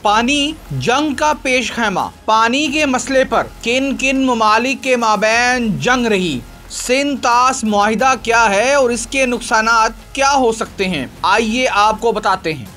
पानी जंग का पेशखैमा। पानी के मसले पर किन किन ममालिक के माबैन जंग रही, सिंध-तास मुआहिदा क्या है और इसके नुकसानात क्या हो सकते हैं, आइए आपको बताते हैं।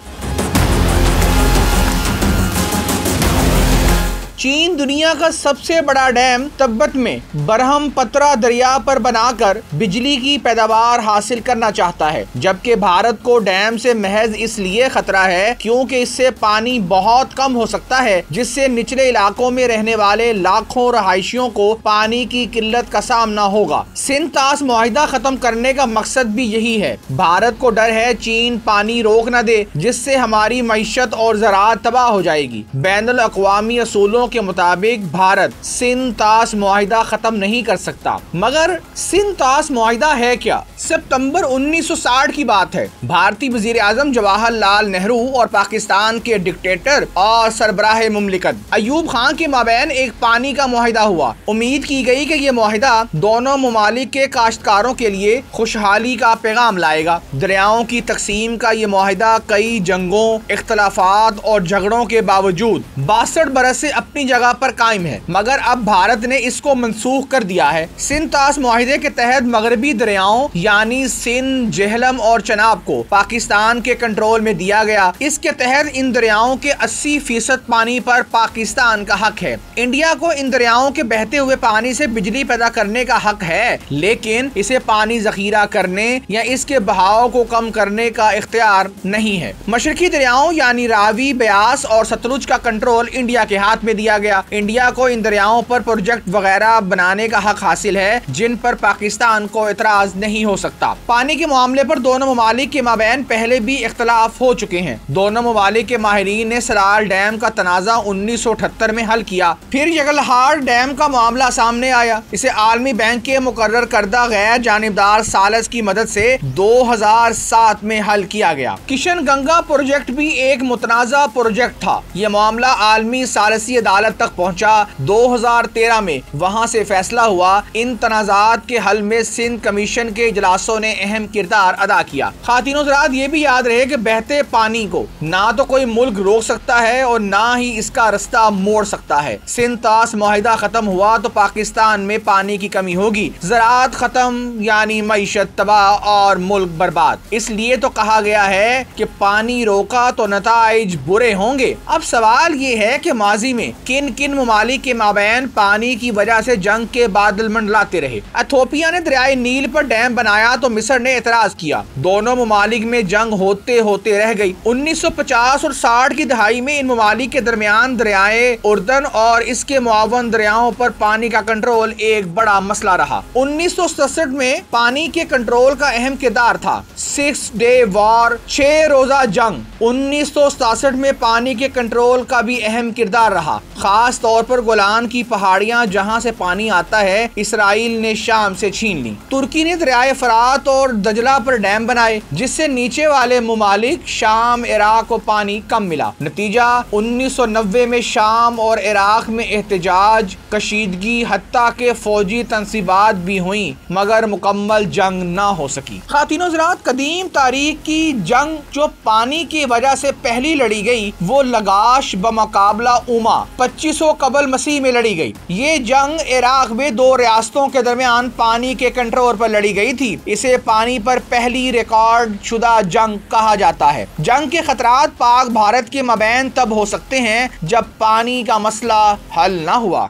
चीन दुनिया का सबसे बड़ा डैम तिब्बत में ब्रह्मपुत्र दरिया पर बनाकर बिजली की पैदावार हासिल करना चाहता है, जबकि भारत को डैम से महज इसलिए खतरा है क्योंकि इससे पानी बहुत कम हो सकता है, जिससे निचले इलाकों में रहने वाले लाखों रहायशियों को पानी की किल्लत का सामना होगा। सिंध-तास मुआहिदा खत्म करने का मकसद भी यही है। भारत को डर है चीन पानी रोक न दे, जिससे हमारी मईशत और ज़राअत तबाह हो जाएगी। बैनुल अक़वामी असूलों के मुताबिक भारत सिंध-तास मुआहिदा खत्म नहीं कर सकता। मगर सिंध-तास मुआहिदा है क्या? सितंबर 1960 की बात है। भारतीय वजीर आजम जवाहरलाल नेहरू और पाकिस्तान के डिक्टेटर और सरबराह मुमलिकत अयूब खान के माबैन एक पानी का मुआहिदा हुआ। उम्मीद की गई कि यह मुआहिदा दोनों ममालिक के काश्तकारों के लिए खुशहाली का पैगाम लाएगा। दरियाओं की तकसीम का ये मुआहिदा कई जंगों, इख्तलाफात और झगड़ों के बावजूद 62 बरस से अपनी जगह पर कायम है, मगर अब भारत ने इसको मनसूख कर दिया है। सिंध-तास मुआहिदे के तहत मगरबी दरियाओं यानी सिंध, जेहलम और चनाब को पाकिस्तान के कंट्रोल में दिया गया। इसके तहत इन दरियाओं के 80% पानी पर पाकिस्तान का हक है। इंडिया को इन दरियाओं के बहते हुए पानी से बिजली पैदा करने का हक है, लेकिन इसे पानी जखीरा करने या इसके बहाव को कम करने का इख्तियार नहीं है। मशरकी दरियाओं यानी रावी, ब्यास और सतलुज का कंट्रोल इंडिया के हाथ में दिया गया। इंडिया को इन दरियाओं पर प्रोजेक्ट वगैरह बनाने का हक हासिल है, जिन पर पाकिस्तान को इतराज नहीं हो सकता। पानी के मामले पर दोनों ममालिक के माबैन पहले भी इख्तलाफ हो चुके हैं। दोनों ममालिक के माहिरीन ने सलाल डैम का तनाज़ा 1978 में हल किया। फिर यगलहार डैम का मामला सामने आया। इसे आलमी बैंक के मुकर्रर करदा गैर जानिबदार सालस की मदद से 2007 में हल किया गया। किशन गंगा प्रोजेक्ट भी एक मुतनाज़ा प्रोजेक्ट था। यह मामला आलमी सालसी अदालत तक पहुंचा। 2013 में वहां से फैसला हुआ। इन तनाज़ात के हल में सिंध कमीशन के इजलासों ने अहम किरदार अदा किया। खातिनो हज़रात, ये भी याद रहे कि बहते पानी को ना तो कोई मुल्क रोक सकता है और ना ही इसका रास्ता मोड़ सकता है। सिंध-तास मुआहिदा खत्म हुआ तो पाकिस्तान में पानी की कमी होगी, ज़राअत खत्म यानी मईशत तबाह और मुल्क बर्बाद। इसलिए तो कहा गया है कि पानी रोका तो नताइज बुरे होंगे। अब सवाल ये है कि माजी में किन किन ममालिक के माबैन पानी की वजह से जंग के बादल मंडलाते रहे। इथोपिया ने दरियाए नील पर डैम बनाया तो मिस्र ने एतराज किया। दोनों ममालिक में जंग होते होते रह गई। 1950 और 60 की दहाई में इन ममालिक के दरमियान दरियाए उर्दन और इसके मुआवन दरियाओं पर पानी का कंट्रोल एक बड़ा मसला रहा। 1967 में पानी के कंट्रोल का अहम किरदार था। 6 डे वॉर, 6 रोजा जंग 1967 में पानी के कंट्रोल का भी अहम किरदार रहा। खास तौर पर गोलान की पहाड़ियां जहां से पानी आता है, इसराइल ने शाम से छीन ली। तुर्की ने दरियाए फरात और दजला पर डैम बनाए, जिससे नीचे वाले मुमालिक शाम, इराक को पानी कम मिला। नतीजा 1990 में शाम और इराक में एहतजाज, कशीदगी, हत्ता के फौजी तंसीबात भी हुई, मगर मुकम्मल जंग ना हो सकी। खातिनो हज़रात, कदीम तारीख की जंग जो पानी की वजह से पहली लड़ी गई वो लगाश बमुकाबला उमा 2500 कबल मसीह में लड़ी गई। ये जंग इराक में 2 रियासतों के दरमियान पानी के कंट्रोल पर लड़ी गई थी। इसे पानी पर पहली रिकॉर्ड शुदा जंग कहा जाता है। जंग के खतरात पाक भारत के मबैन तब हो सकते हैं जब पानी का मसला हल न हुआ।